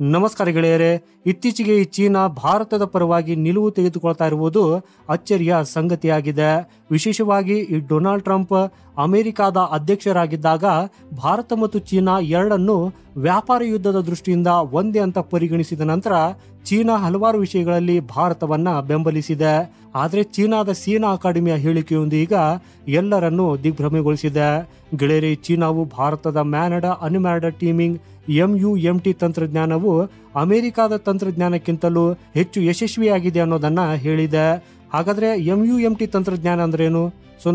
ನಮಸ್ಕಾರ ಗೆಳೆಯರೇ, ಇತ್ತೀಚೆಗೆ ಈ ಚೀನಾ ಭಾರತದ ಪರವಾಗಿ ನಿಲುವು ತೆಗೆದುಕೊಳ್ತಾ ಇರುವುದು ಅಚ್ಚರಿಯ ಸಂಗತಿಯಾಗಿದೆ. ವಿಶೇಷವಾಗಿ ಈ ಡೊನಾಲ್ಡ್ ಟ್ರಂಪ್ ಅಮೆರಿಕಾದ ಅಧ್ಯಕ್ಷರಾಗಿದ್ದಾಗ ಭಾರತ ಮತ್ತು ಚೀನಾ ಎರಡನ್ನು ವ್ಯಾಪಾರ ಯುದ್ಧದ ದೃಷ್ಟಿಯಿಂದ ಒಂದೇ ಅಂತ ಪರಿಗಣಿಸಿದ ನಂತರ ಚೀನಾ ಹಲವಾರು ವಿಷಯಗಳಲ್ಲಿ ಭಾರತವನ್ನ ಬೆಂಬಲಿಸಿದೆ. ಆದರೆ ಚೀನಾದ ಸೇನಾ ಅಕಾಡೆಮಿಯ ಹೇಳಿಕೆಯೊಂದು ಈಗ ಎಲ್ಲರನ್ನೂ ದಿಗ್ಭ್ರಮೆಗೊಳಿಸಿದೆ. ಗೆಳೆಯರೇ, ಚೀನಾವು ಭಾರತದ ಮ್ಯಾನಡ ಅನ್ಮ್ಯಾನಡ ಟೀಮಿಂಗ್ MUMT ತಂತ್ರಜ್ಞಾನವು ಅಮೆರಿಕಾದ ತಂತ್ರಜ್ಞಾನಕ್ಕಿಂತಲೂ ಹೆಚ್ಚು ಯಶಸ್ವಿಯಾಗಿದೆ ಅನ್ನೋದನ್ನ ಹೇಳಿದೆ. ಹಾಗಾದ್ರೆ MUMT ತಂತ್ರಜ್ಞಾನ ಅಂದ್ರೇನು?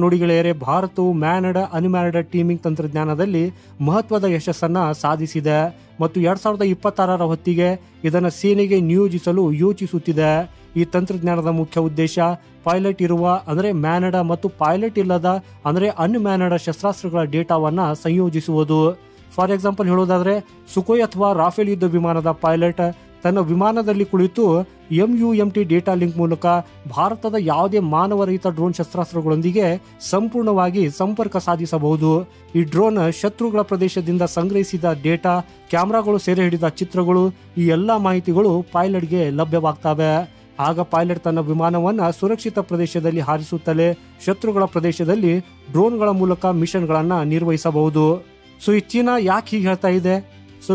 ನೋಡಿ ಗೆಳೆಯರೇ, ಭಾರತವು ಮ್ಯಾನಡ ಅನ್ಮ್ಯಾನಡ ಟೀಮಿಂಗ್ ತಂತ್ರಜ್ಞಾನದಲ್ಲಿ ಮಹತ್ವದ ಯಶಸ್ಸನ್ನ ಸಾಧಿಸಿದೆ ಮತ್ತು 2026ರ ಹೊತ್ತಿಗೆ ಇದನ್ನ ಸೇನೆಗೆ ನಿಯೋಜಿಸಲು ಯೋಚಿಸುತ್ತಿದೆ. ಈ ತಂತ್ರಜ್ಞಾನದ ಮುಖ್ಯ ಉದ್ದೇಶ ಪೈಲಟ್ ಇರುವ ಅಂದ್ರೆ ಮ್ಯಾನಡ ಮತ್ತು ಪೈಲಟ್ ಇಲ್ಲದ ಅಂದ್ರೆ ಅನ್ಮ್ಯಾನಡ ಶಸ್ತ್ರಾಸ್ತ್ರಗಳ ಡೇಟಾವನ್ನ ಸಂಯೋಜಿಸುವುದು. ಫಾರ್ ಎಕ್ಸಾಂಪಲ್ ಹೇಳೋದಾದ್ರೆ, ಸುಖೋಯ್ ಅಥವಾ ರಾಫೇಲ್ ಯುದ್ಧ ವಿಮಾನದ ಪೈಲಟ್ ತನ್ನ ವಿಮಾನದಲ್ಲಿ ಕುಳಿತು MUMT ಡೇಟಾ ಲಿಂಕ್ ಮೂಲಕ ಭಾರತದ ಯಾವುದೇ ಮಾನವರಹಿತ ಡ್ರೋನ್ ಶಸ್ತ್ರಾಸ್ತ್ರಗಳೊಂದಿಗೆ ಸಂಪೂರ್ಣವಾಗಿ ಸಂಪರ್ಕ ಸಾಧಿಸಬಹುದು. ಈ ಡ್ರೋನ್ ಶತ್ರುಗಳ ಪ್ರದೇಶದಿಂದ ಸಂಗ್ರಹಿಸಿದ ಡೇಟಾ, ಕ್ಯಾಮೆರಾಗಳು ಸೆರೆ ಹಿಡಿದ ಚಿತ್ರಗಳು, ಈ ಎಲ್ಲಾ ಮಾಹಿತಿಗಳು ಪೈಲಟ್ಗೆ ಲಭ್ಯವಾಗ್ತವೆ. ಆಗ ಪೈಲಟ್ ತನ್ನ ವಿಮಾನವನ್ನ ಸುರಕ್ಷಿತ ಪ್ರದೇಶದಲ್ಲಿ ಹಾರಿಸುತ್ತಲೇ ಶತ್ರುಗಳ ಪ್ರದೇಶದಲ್ಲಿ ಡ್ರೋನ್ಗಳ ಮೂಲಕ ಮಿಷನ್ಗಳನ್ನ ನಿರ್ವಹಿಸಬಹುದು. ಈ ಚೀನಾ ಯಾಕೆ ಹೀಗೆ ಹೇಳ್ತಾ ಇದೆ?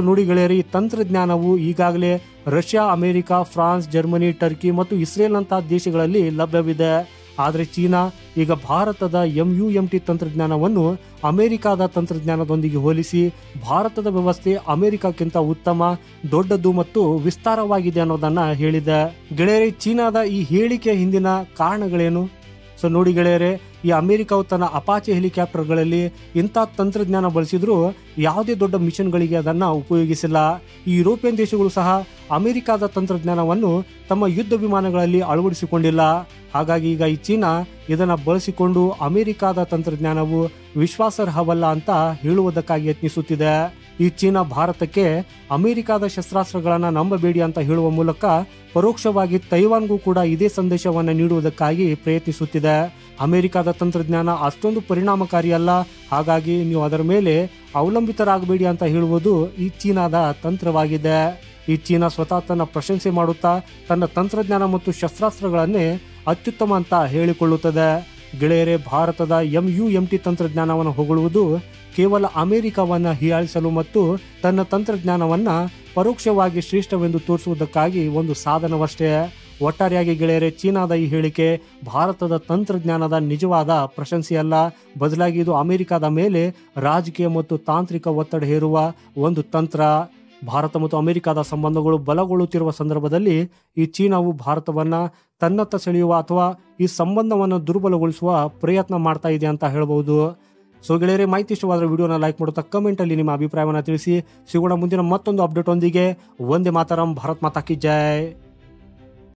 ನೋಡಿ ಗೆಳೆಯರಿ, ಈ ತಂತ್ರಜ್ಞಾನವು ಈಗಾಗಲೇ Russia, America, France, Germany, Turkey ಮತ್ತು ಇಸ್ರೇಲ್ ನಂತಹ ದೇಶಗಳಲ್ಲಿ ಲಭ್ಯವಿದೆ. ಆದರೆ ಚೀನಾ ಈಗ ಭಾರತದ MUMT ತಂತ್ರಜ್ಞಾನವನ್ನು ಅಮೆರಿಕಾದ ತಂತ್ರಜ್ಞಾನದೊಂದಿಗೆ ಹೋಲಿಸಿ ಭಾರತದ ವ್ಯವಸ್ಥೆ ಅಮೆರಿಕಕ್ಕಿಂತ ಉತ್ತಮ, ದೊಡ್ಡದು ಮತ್ತು ವಿಸ್ತಾರವಾಗಿದೆ ಅನ್ನೋದನ್ನ ಹೇಳಿದೆ. ಗೆಳೆಯರಿ, ಚೀನಾದ ಈ ಹೇಳಿಕೆಯ ಹಿಂದಿನ ಕಾರಣಗಳೇನು? ನೋಡಿ ಗೆಳೆಯರೇ, ಈ ಅಮೆರಿಕವು ತನ್ನ ಅಪಾಚೆ ಹೆಲಿಕಾಪ್ಟರ್ಗಳಲ್ಲಿ ಇಂಥ ತಂತ್ರಜ್ಞಾನ ಬಳಸಿದ್ರೂ ಯಾವುದೇ ದೊಡ್ಡ ಮಿಷನ್ಗಳಿಗೆ ಅದನ್ನ ಉಪಯೋಗಿಸಿಲ್ಲ. ಈ ಯುರೋಪಿಯನ್ ದೇಶಗಳು ಸಹ ಅಮೆರಿಕಾದ ತಂತ್ರಜ್ಞಾನವನ್ನು ತಮ್ಮ ಯುದ್ಧ ವಿಮಾನಗಳಲ್ಲಿ ಅಳವಡಿಸಿಕೊಂಡಿಲ್ಲ. ಹಾಗಾಗಿ ಈಗ ಈ ಚೀನಾ ಇದನ್ನ ಬಳಸಿಕೊಂಡು ಅಮೆರಿಕಾದ ತಂತ್ರಜ್ಞಾನವು ವಿಶ್ವಾಸಾರ್ಹವಲ್ಲ ಅಂತ ಹೇಳುವುದಕ್ಕಾಗಿ ಯತ್ನಿಸುತ್ತಿದೆ. ಈ ಚೀನಾ ಭಾರತಕ್ಕೆ ಅಮೆರಿಕಾದ ಶಸ್ತ್ರಾಸ್ತ್ರಗಳನ್ನ ನಂಬಬೇಡಿ ಅಂತ ಹೇಳುವ ಮೂಲಕ ಪರೋಕ್ಷವಾಗಿ ತೈವಾನ್ಗೂ ಕೂಡ ಇದೇ ಸಂದೇಶವನ್ನ ನೀಡುವುದಕ್ಕಾಗಿ ಪ್ರಯತ್ನಿಸುತ್ತಿದೆ. ಅಮೆರಿಕಾದ ತಂತ್ರಜ್ಞಾನ ಅಷ್ಟೊಂದು ಪರಿಣಾಮಕಾರಿಯಲ್ಲ, ಹಾಗಾಗಿ ನೀವು ಅದರ ಮೇಲೆ ಅವಲಂಬಿತರಾಗಬೇಡಿ ಅಂತ ಹೇಳುವುದು ಈ ಚೀನಾದ ತಂತ್ರವಾಗಿದೆ. ಈ ಚೀನಾ ಸ್ವತಃ ತನ್ನ ಪ್ರಶಂಸೆ ಮಾಡುತ್ತಾ ತನ್ನ ತಂತ್ರಜ್ಞಾನ ಮತ್ತು ಶಸ್ತ್ರಾಸ್ತ್ರಗಳನ್ನೇ ಅತ್ಯುತ್ತಮ ಅಂತ ಹೇಳಿಕೊಳ್ಳುತ್ತದೆ. ಗೆಳೆಯರೇ, ಭಾರತದ MUMT ತಂತ್ರಜ್ಞಾನವನ್ನು ಹೊಗಳುವುದು ಕೇವಲ ಅಮೆರಿಕವನ್ನ ಹೀಯಾಳಿಸಲು ಮತ್ತು ತನ್ನ ತಂತ್ರಜ್ಞಾನವನ್ನ ಪರೋಕ್ಷವಾಗಿ ಶ್ರೇಷ್ಠವೆಂದು ತೋರಿಸುವುದಕ್ಕಾಗಿ ಒಂದು ಸಾಧನವಷ್ಟೇ. ಒಟ್ಟಾರೆಯಾಗಿ ಗೆಳೆಯರೇ, ಚೀನಾದ ಈ ಹೇಳಿಕೆ ಭಾರತದ ತಂತ್ರಜ್ಞಾನದ ನಿಜವಾದ ಪ್ರಶಂಸೆಯಲ್ಲ, ಬದಲಾಗಿ ಇದು ಅಮೆರಿಕದ ಮೇಲೆ ರಾಜಕೀಯ ಮತ್ತು ತಾಂತ್ರಿಕ ಒತ್ತಡ ಹೇರುವ ಒಂದು ತಂತ್ರ. ಭಾರತ ಮತ್ತು ಅಮೆರಿಕದ ಸಂಬಂಧಗಳು ಬಲಗೊಳ್ಳುತ್ತಿರುವ ಸಂದರ್ಭದಲ್ಲಿ ಈ ಚೀನಾವು ಭಾರತವನ್ನ ತನ್ನತ್ತ ಸೆಳೆಯುವ ಅಥವಾ ಈ ಸಂಬಂಧವನ್ನು ದುರ್ಬಲಗೊಳಿಸುವ ಪ್ರಯತ್ನ ಮಾಡ್ತಾ ಇದೆ ಅಂತ ಹೇಳಬಹುದು. ಗೆಳೆಯರೇ, ಮಾಹಿತಿ ಇಷ್ಟವಾದರೆ ವಿಡಿಯೋನ ಲೈಕ್ ಮಾಡುತ್ತಾ ಕಮೆಂಟ್ ಅಲ್ಲಿ ನಿಮ್ಮ ಅಭಿಪ್ರಾಯವನ್ನು ತಿಳಿಸಿ. ಸಿಗೋಣ ಮುಂದಿನ ಮತ್ತೊಂದು ಅಪ್ಡೇಟ್ ಒಂದಿಗೆ. ವಂದೇ ಮಾತರಂ, ಭಾರತ್ ಮಾತಾ ಕಿ ಜೈ.